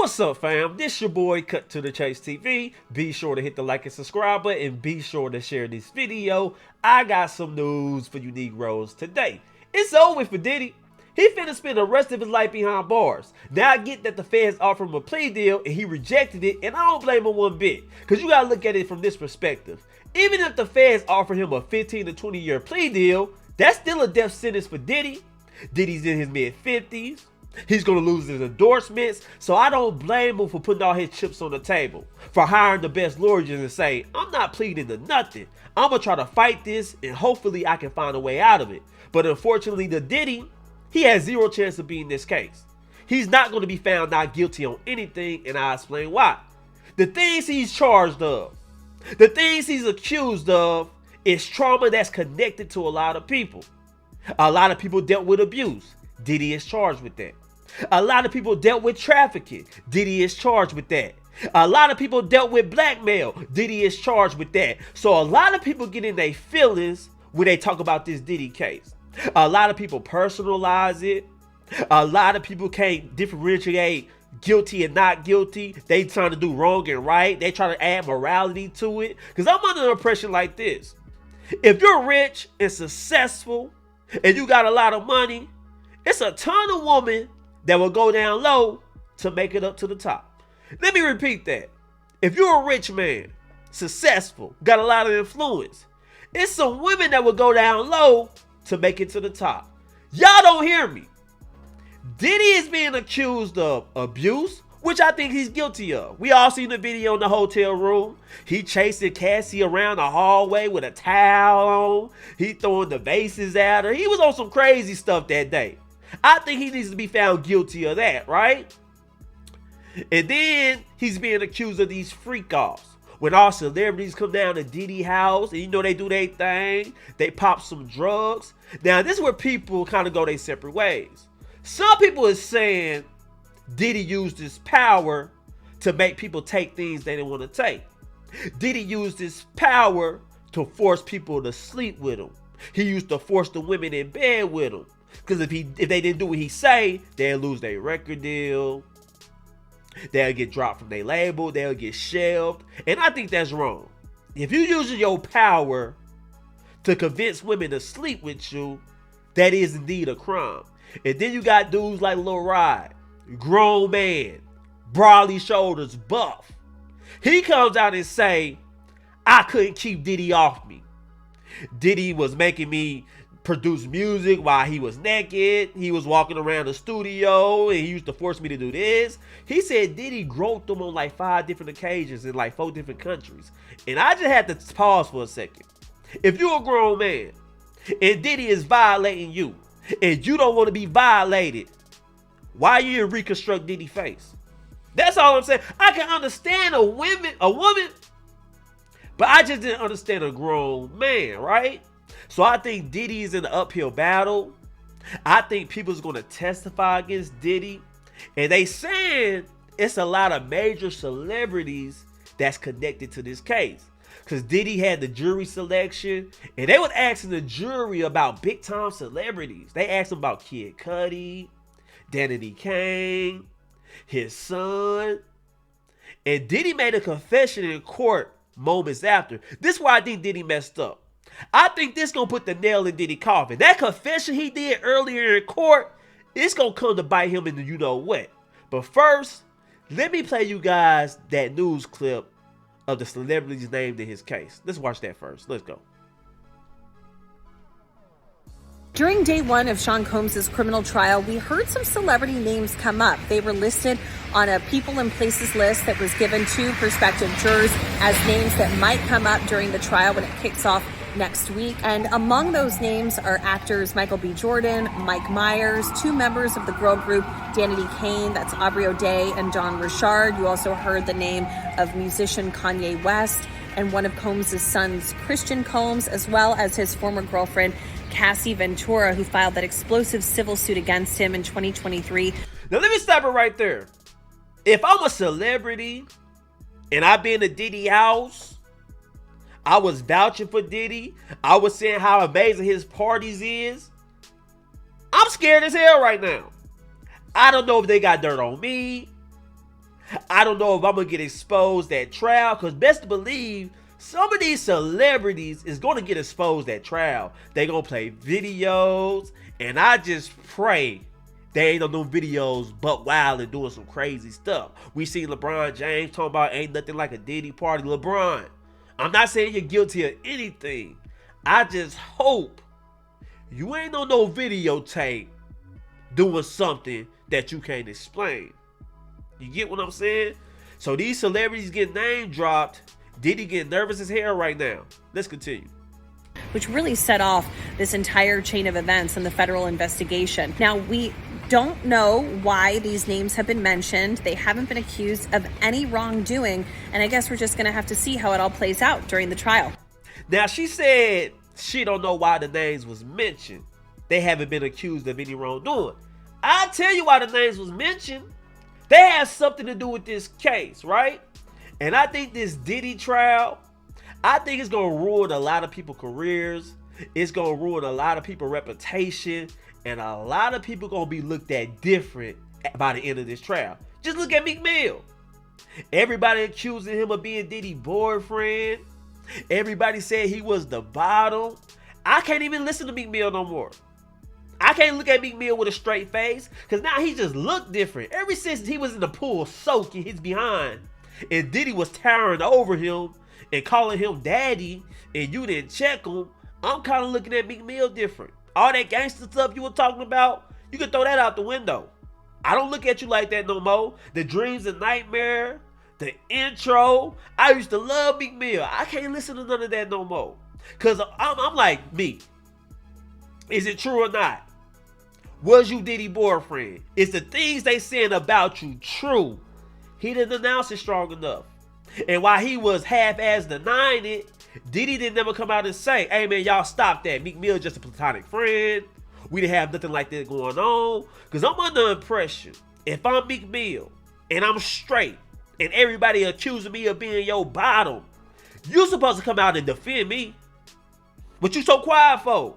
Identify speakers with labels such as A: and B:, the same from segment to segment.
A: What's up, fam? This your boy Cut to the Chase TV. Be sure to hit the like and subscribe button and be sure to share this video. I got some news for you Negroes today. It's over for Diddy. He finna spend the rest of his life behind bars. Now I get that the feds offered him a plea deal and he rejected it, and I don't blame him one bit. Cause you gotta look at it from this perspective. Even if the feds offered him a 15 to 20 year plea deal, that's still a death sentence for Diddy. Diddy's in his mid-50s. He's going to lose his endorsements, so I don't blame him for putting all his chips on the table, for hiring the best lawyers and say, I'm not pleading to nothing. I'm going to try to fight this and hopefully I can find a way out of it. But unfortunately, the Diddy, he has zero chance of beating this case. He's not going to be found not guilty on anything, and I'll explain why. The things he's charged of, the things he's accused of, is trauma that's connected to a lot of people. A lot of people dealt with abuse. Diddy is charged with that. A lot of people dealt with trafficking. Diddy is charged with that. A lot of people dealt with blackmail. Diddy is charged with that. So a lot of people get in their feelings when they talk about this Diddy case. A lot of people personalize it. A lot of people can't differentiate guilty and not guilty. They trying to do wrong and right. They try to add morality to it. Because I'm under the impression like this. If you're rich and successful and you got a lot of money, it's a ton of women that will go down low to make it up to the top. Let me repeat that. If you're a rich man, successful, got a lot of influence, it's some women that will go down low to make it to the top. Y'all don't hear me. Diddy is being accused of abuse, which I think he's guilty of. We all seen the video in the hotel room. He chasing Cassie around the hallway with a towel on. He throwing the vases at her. He was on some crazy stuff that day. I think he needs to be found guilty of that, right? And then he's being accused of these freak-offs. When all celebrities come down to Diddy house and you know they do their thing, they pop some drugs. Now this is where people kind of go their separate ways. Some people is saying Diddy used his power to make people take things they didn't want to take. Diddy used his power to force people to sleep with him. He used to force the women in bed with him. Because if they didn't do what he say, they'll lose their record deal. They'll get dropped from their label. They'll get shelved. And I think that's wrong. If you're using your power to convince women to sleep with you, that is indeed a crime. And then you got dudes like Lil Rod, grown man, broadly shoulders, buff. He comes out and say, I couldn't keep Diddy off me. Diddy was making me produce music while he was naked. He was walking around the studio and he used to force me to do this. He said Diddy groped him on like 5 different occasions in like 4 different countries. And I just had to pause for a second. If you're a grown man and Diddy is violating you and you don't want to be violated, why you reconstruct Diddy's face? That's all I'm saying. I can understand a woman, but I just didn't understand a grown man, right? So I think Diddy is in an uphill battle. I think people's going to testify against Diddy. And they saying it's a lot of major celebrities that's connected to this case. Because Diddy had the jury selection. And they were asking the jury about big time celebrities. They asked him about Kid Cudi, Danny Kane, his son. And Diddy made a confession in court moments after. This is why I think Diddy messed up. I think this gonna put the nail in Diddy's coffin. That confession he did earlier in court, it's gonna come to bite him in the you know what. But first, let me play you guys that news clip of the celebrities named in his case. Let's watch that first. Let's go.
B: During day one of Sean Combs' criminal trial, we heard some celebrity names come up. They were listed on a people and places list that was given to prospective jurors as names that might come up during the trial when it kicks off next week. And among those names are actors Michael B. Jordan, Mike Myers, 2 members of the girl group Danity Kane, that's Aubrey O'Day and Don Richard. You also heard the name of musician Kanye West and one of Combs' sons, Christian Combs, as well as his former girlfriend, Cassie Ventura, who filed that explosive civil suit against him in 2023.
A: Now let me stop it right there. If I'm a celebrity and I've been to Diddy house, I was vouching for Diddy, I was saying how amazing his parties is, I'm scared as hell right now. I don't know if they got dirt on me. I don't know if I'm going to get exposed at trial, because best to believe some of these celebrities is going to get exposed at trial. They going to play videos, and I just pray they ain't on no videos but wild and doing some crazy stuff. We see LeBron James talking about ain't nothing like a Diddy party. LeBron, I'm not saying you're guilty of anything. I just hope you ain't on no videotape doing something that you can't explain. You get what I'm saying? So these celebrities get name dropped. Diddy getting nervous as hell right now. Let's continue.
B: Which really set off this entire chain of events in the federal investigation. Now, we don't know why these names have been mentioned. They haven't been accused of any wrongdoing, and I guess we're just going to have to see how it all plays out during the trial.
A: Now, she said she don't know why the names was mentioned. They haven't been accused of any wrongdoing. I'll tell you why the names was mentioned. They have something to do with this case, right? And I think this Diddy trial, I think it's going to ruin a lot of people's careers. It's going to ruin a lot of people's reputation. And a lot of people going to be looked at different by the end of this trial. Just look at Meek Mill. Everybody accusing him of being Diddy's boyfriend. Everybody said he was the bottom. I can't even listen to Meek Mill no more. I can't look at Meek Mill with a straight face, because now he just looked different. Ever since he was in the pool soaking his behind, and Diddy was towering over him and calling him daddy, and you didn't check him, I'm kind of looking at Meek Mill different. All that gangster stuff you were talking about, you can throw that out the window. I don't look at you like that no more. The Dreams and Nightmare, the intro, I used to love Meek Mill. I can't listen to none of that no more. Because I'm like, me, is it true or not? Was you Diddy boyfriend? Is the things they saying about you true? He didn't announce it strong enough. And while he was half-ass denying it, Diddy didn't never come out and say, hey man, y'all stop that. Meek Mill just a platonic friend. We didn't have nothing like that going on. Because I'm under the impression, if I'm Meek Mill and I'm straight and everybody accusing me of being your bottom, you supposed to come out and defend me. What you so quiet for?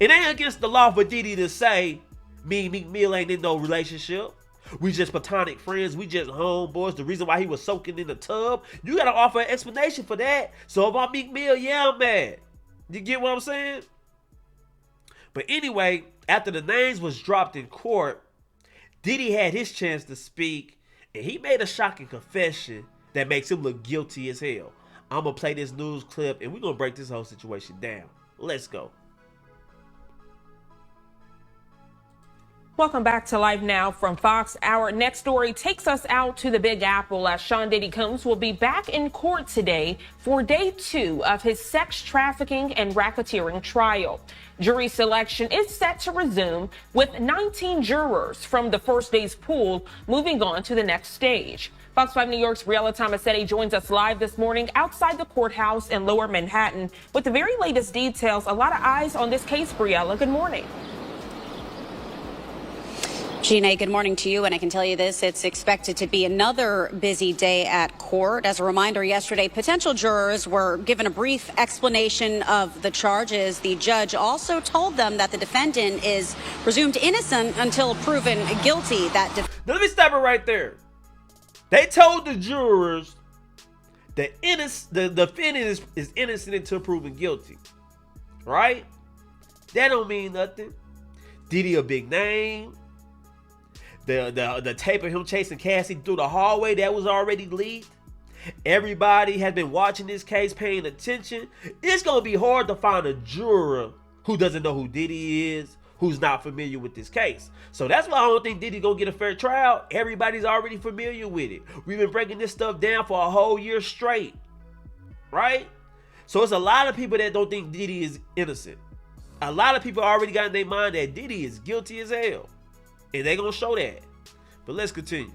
A: It ain't against the law for Diddy to say, me and Meek Mill ain't in no relationship. We just platonic friends. We just homeboys. The reason why he was soaking in the tub. You got to offer an explanation for that. So if I'm Meek Mill, yeah, I'm mad. You get what I'm saying? But anyway, after the names was dropped in court, Diddy had his chance to speak. And he made a shocking confession that makes him look guilty as hell. I'm going to play this news clip and we're going to break this whole situation down. Let's go.
C: Welcome back to Live Now from Fox. Our next story takes us out to the Big Apple as Sean Diddy Combs will be back in court today for day 2 of his sex trafficking and racketeering trial. Jury selection is set to resume with 19 jurors from the first day's pool moving on to the next stage. Fox 5 New York's Briella Tomasetti joins us live this morning outside the courthouse in Lower Manhattan with the very latest details. A lot of eyes on this case, Briella. Good morning.
D: Gina, good morning to you. And I can tell you this, it's expected to be another busy day at court. As a reminder, yesterday, potential jurors were given a brief explanation of the charges. The judge also told them that the defendant is presumed innocent until proven guilty. Now,
A: let me stop it right there. They told the jurors the defendant is innocent until proven guilty. Right? That don't mean nothing. Diddy a big name. The tape of him chasing Cassie through the hallway, that was already leaked. Everybody has been watching this case, paying attention. It's going to be hard to find a juror who doesn't know who Diddy is, who's not familiar with this case. So that's why I don't think Diddy's going to get a fair trial. Everybody's already familiar with it. We've been breaking this stuff down for a whole year straight. Right? So it's a lot of people that don't think Diddy is innocent. A lot of people already got in their mind that Diddy is guilty as hell. And they're going to show that. But let's continue.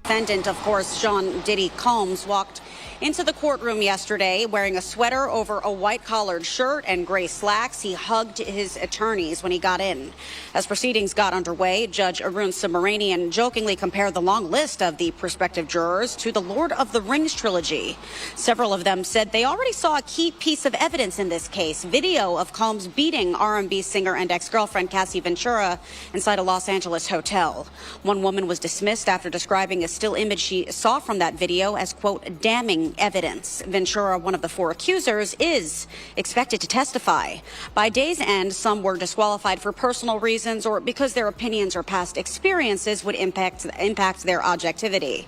D: Defendant, of course, Sean Diddy Combs, walked into the courtroom yesterday wearing a sweater over a white-collared shirt and gray slacks. He hugged his attorneys when he got in. As proceedings got underway, Judge Arun Subramanian jokingly compared the long list of the prospective jurors to the Lord of the Rings trilogy. Several of them said they already saw a key piece of evidence in this case, video of Combs beating R&B singer and ex-girlfriend Cassie Ventura inside a Los Angeles hotel. One woman was dismissed after describing a still image she saw from that video as, quote, damning evidence. Ventura, one of the 4 accusers, is expected to testify. By day's end, some were disqualified for personal reasons or because their opinions or past experiences would impact their objectivity.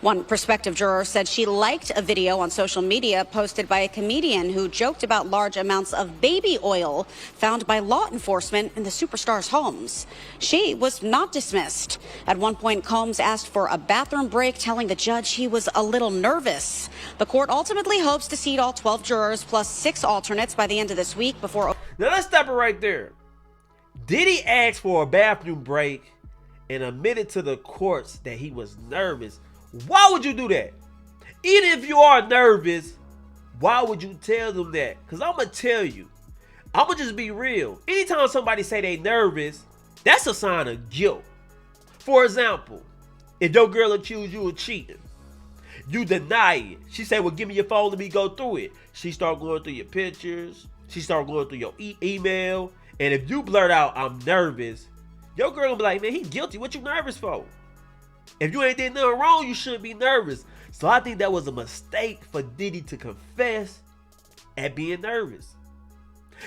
D: One prospective juror said she liked a video on social media posted by a comedian who joked about large amounts of baby oil found by law enforcement in the superstar's homes. She was not dismissed. At one point, Combs asked for a bathroom break, telling the judge he was a little nervous. The court ultimately hopes to seat all 12 jurors plus 6 alternates by the end of this week before...
A: Now let's stop it right there. Diddy asked for a bathroom break and admitted to the courts that he was nervous. Why would you do that? Even if you are nervous, why would you tell them that? Because I'm going to tell you. I'm going to just be real. Anytime somebody say they nervous, that's a sign of guilt. For example, if your girl accused you of cheating, you deny it. She said, well, give me your phone, let me go through it. She start going through your pictures. She start going through your email. And if you blurt out, I'm nervous, your girl will be like, man, he guilty. What you nervous for? If you ain't did nothing wrong, you shouldn't be nervous. So I think that was a mistake for Diddy to confess at being nervous.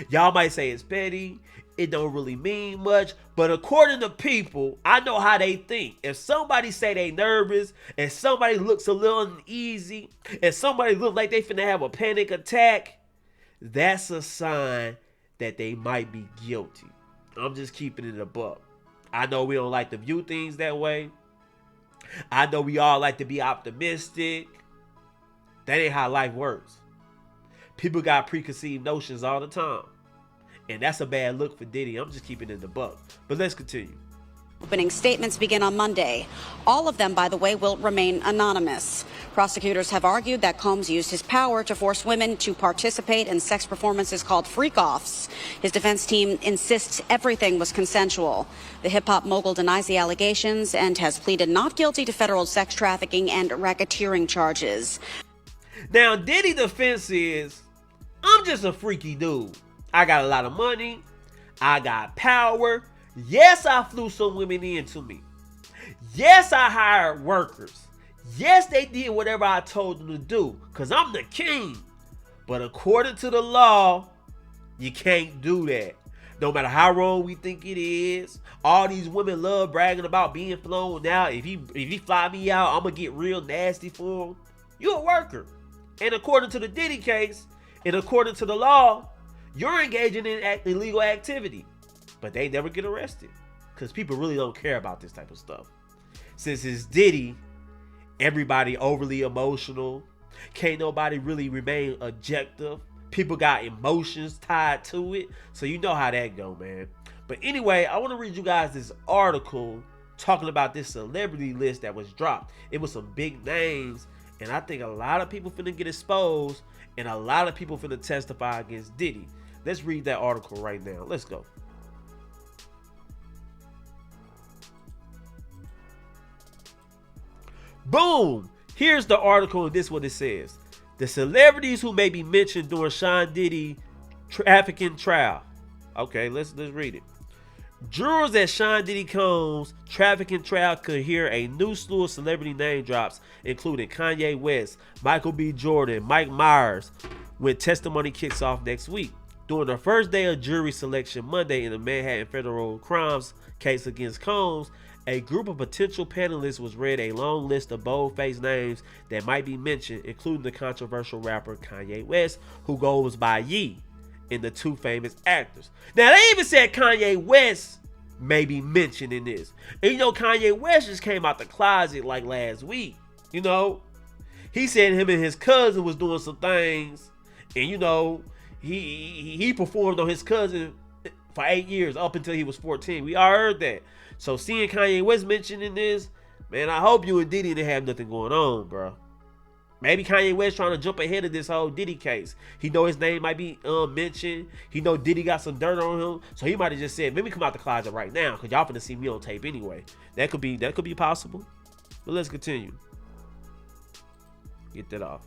A: Y'all might say it's petty. It don't really mean much. But according to people, I know how they think. If somebody say they nervous, and somebody looks a little uneasy, and somebody look like they finna have a panic attack, that's a sign that they might be guilty. I'm just keeping it a buck. I know we don't like to view things that way. I know we all like to be optimistic. That ain't how life works. People got preconceived notions all the time. And that's a bad look for Diddy. I'm just keeping it in the buck. But let's continue.
D: Opening statements begin on Monday. All of them, by the way, will remain anonymous. Prosecutors have argued that Combs used his power to force women to participate in sex performances called freak-offs. His defense team insists everything was consensual. The hip-hop mogul denies the allegations and has pleaded not guilty to federal sex trafficking and racketeering charges.
A: Now, Diddy's defense is, I'm just a freaky dude. I got a lot of money. I got power. Yes, I flew some women into me. Yes, I hired workers. Yes, they did whatever I told them to do because I'm the king. But according to the law, you can't do that. No matter how wrong we think it is. All these women love bragging about being flown out. If he fly me out, I'm going to get real nasty for him. You're a worker. And according to the Diddy case, and according to the law, you're engaging in illegal activity. But they never get arrested because people really don't care about this type of stuff. Since it's Diddy, everybody overly emotional. Can't nobody really remain objective. People got emotions tied to it. So you know how that go, man. But anyway, I want to read you guys this article talking about this celebrity list that was dropped. It was some big names. And I think a lot of people finna get exposed. And a lot of people finna testify against Diddy. Let's read that article right now. Let's go. Boom! Here's the article, and this is what it says. The celebrities who may be mentioned during Sean Diddy trafficking trial. Okay, let's read it. Jurors at Sean Diddy Combs' trafficking trial could hear a new slew of celebrity name drops, including Kanye West, Michael B. Jordan, Mike Myers, when testimony kicks off next week. During the first day of jury selection Monday in the Manhattan federal crimes case against Combs, a group of potential panelists was read a long list of bold-faced names that might be mentioned, including the controversial rapper Kanye West, who goes by Ye, and the 2 famous actors. Now, they even said Kanye West may be mentioned in this. And you know, Kanye West just came out the closet like last week. You know, he said him and his cousin was doing some things, and you know, he performed on his cousin for 8 years up until he was 14. We all heard that. So seeing Kanye West mentioned in this, man, I hope you and Diddy didn't have nothing going on, bro. Maybe Kanye West trying to jump ahead of this whole Diddy case. He know his name might be mentioned. He know Diddy got some dirt on him, so he might have just said, "Let me come out the closet right now, cause y'all finna see me on tape anyway." That could be possible. But let's continue. Get that off.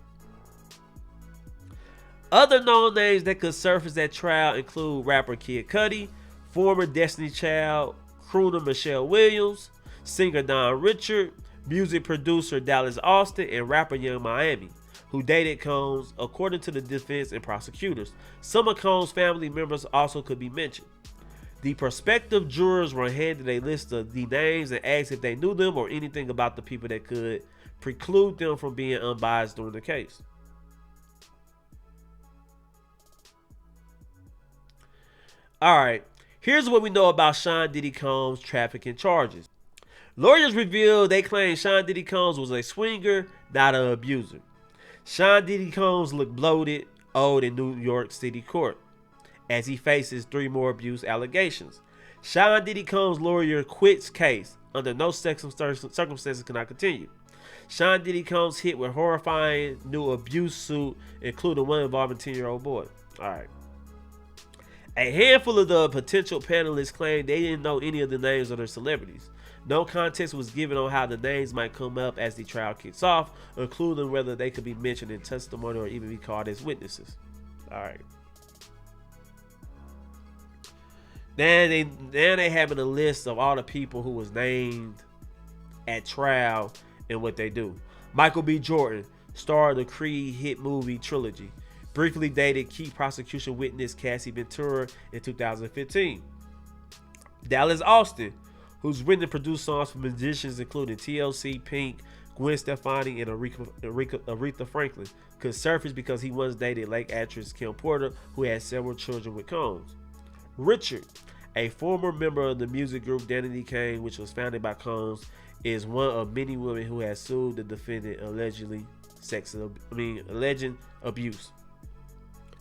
A: Other known names that could surface at trial include rapper Kid Cudi, former Destiny Child crooner Michelle Williams, singer Don Richard, music producer Dallas Austin, and rapper Young Miami, who dated Combs, according to the defense and prosecutors. Some of Combs' family members also could be mentioned. The prospective jurors were handed a list of the names and asked if they knew them or anything about the people that could preclude them from being unbiased during the case. Alright, here's what we know about Sean Diddy Combs' trafficking charges. Lawyers revealed they claim Sean Diddy Combs was a swinger, not an abuser. Sean Diddy Combs looked bloated, old in New York City court, as he faces 3 more abuse allegations. Sean Diddy Combs' lawyer quits case. Under no circumstances can I continue. Sean Diddy Combs hit with horrifying new abuse suit, including one involving 10-year-old boy. Alright. A handful of the potential panelists claimed they didn't know any of the names of their celebrities. No context was given on how the names might come up as the trial kicks off, including whether they could be mentioned in testimony or even be called as witnesses. Alright. Then they having a list of all the people who was named at trial and what they do. Michael B. Jordan, star of the Creed hit movie trilogy, briefly dated key prosecution witness Cassie Ventura in 2015. Dallas Austin, who's written and produced songs for musicians including TLC, Pink, Gwen Stefani, and Aretha Franklin, could surface because he once dated late actress Kim Porter, who had several children with Combs. Richard, a former member of the music group Danity Kane, which was founded by Combs, is one of many women who has sued the defendant alleged abuse.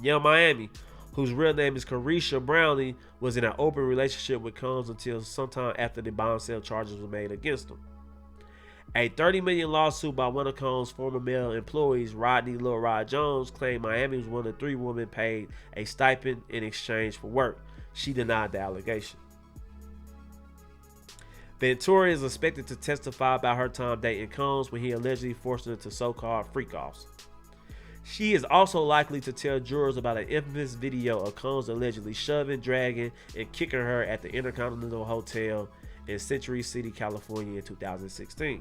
A: Young Miami, whose real name is Carisha Brownlee, was in an open relationship with Combs until sometime after the bombshell charges were made against him. A $30 million lawsuit by one of Combs' former male employees, Rodney Lil Rod Jones, claimed Miami was one of 3 women paid a stipend in exchange for work. She denied the allegation. Ventura is expected to testify about her time dating Combs when he allegedly forced her to so-called freak-offs. She is also likely to tell jurors about an infamous video of Combs allegedly shoving, dragging, and kicking her at the Intercontinental Hotel in Century City, California in 2016.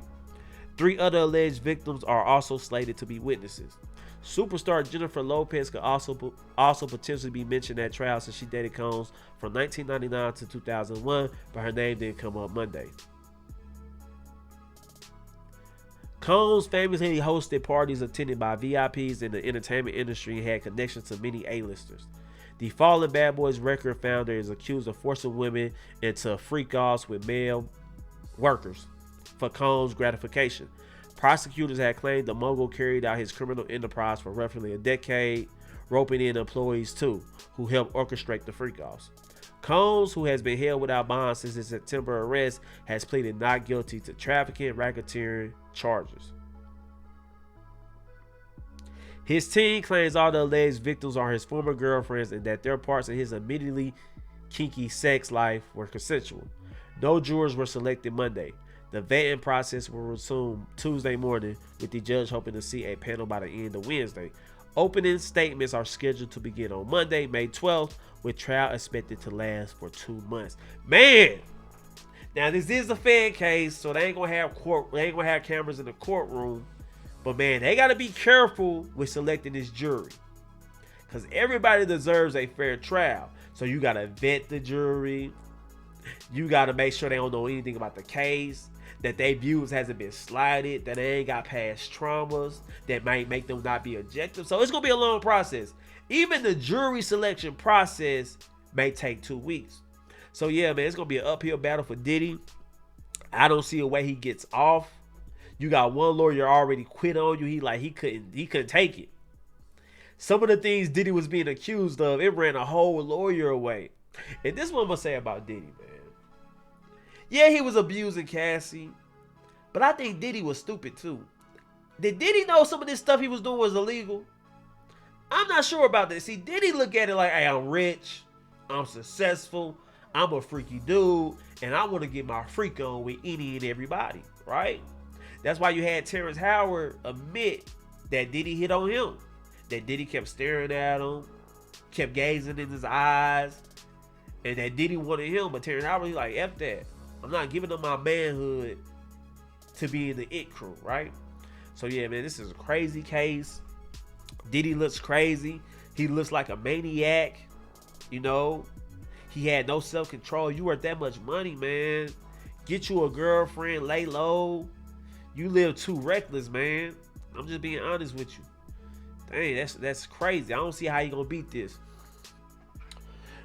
A: 3 other alleged victims are also slated to be witnesses. Superstar Jennifer Lopez could also potentially be mentioned at trial since she dated Combs from 1999 to 2001, but her name didn't come up Monday. Combs famously hosted parties attended by VIPs in the entertainment industry and had connections to many A-listers. The Fallen Bad Boys record founder is accused of forcing women into freak-offs with male workers for Combs' gratification. Prosecutors had claimed the mogul carried out his criminal enterprise for roughly a decade, roping in employees too, who helped orchestrate the freak-offs. Combs, who has been held without bond since his September arrest, has pleaded not guilty to trafficking and racketeering charges. His team claims all the alleged victims are his former girlfriends and that their parts in his admittedly kinky sex life were consensual. No jurors were selected Monday. The vetting process will resume Tuesday morning, with the judge hoping to see a panel by the end of Wednesday. Opening statements are scheduled to begin on Monday, May 12th, with trial expected to last for 2 months. Man! Now this is a Fed case, so they ain't gonna have cameras in the courtroom. But man, they gotta be careful with selecting this jury, because everybody deserves a fair trial. So you gotta vet the jury. You gotta make sure they don't know anything about the case, that their views hasn't been slighted, that they ain't got past traumas that might make them not be objective. So it's gonna be a long process. Even the jury selection process may take 2 weeks. So yeah, man, it's gonna be an uphill battle for Diddy. I don't see a way he gets off. You got one lawyer already quit on you. He couldn't take it. Some of the things Diddy was being accused of, it ran a whole lawyer away. And this is what I'm gonna say about Diddy, man. Yeah, he was abusing Cassie, but I think Diddy was stupid too. Did Diddy know some of this stuff he was doing was illegal? I'm not sure about this. See, Diddy look at it like, hey, I'm rich, I'm successful, I'm a freaky dude, and I want to get my freak on with any and everybody, right? That's why you had Terrence Howard admit that Diddy hit on him. That Diddy kept staring at him, kept gazing in his eyes, and that Diddy wanted him, but Terrence Howard was like, F that. I'm not giving up my manhood to be in the It Crew, right? So yeah, man, this is a crazy case. Diddy looks crazy. He looks like a maniac. You know, he had no self-control. You worth that much money, man. Get you a girlfriend, lay low. You live too reckless, man. I'm just being honest with you. Dang, that's crazy. I don't see how you gonna beat this.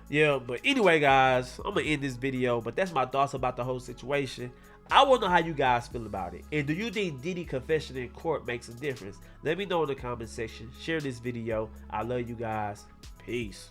A: Yeah, but anyway, guys, I'm gonna end this video. But that's my thoughts about the whole situation. I want to know how you guys feel about it. And do you think Diddy confession in court makes a difference? Let me know in the comment section. Share this video. I love you guys. Peace.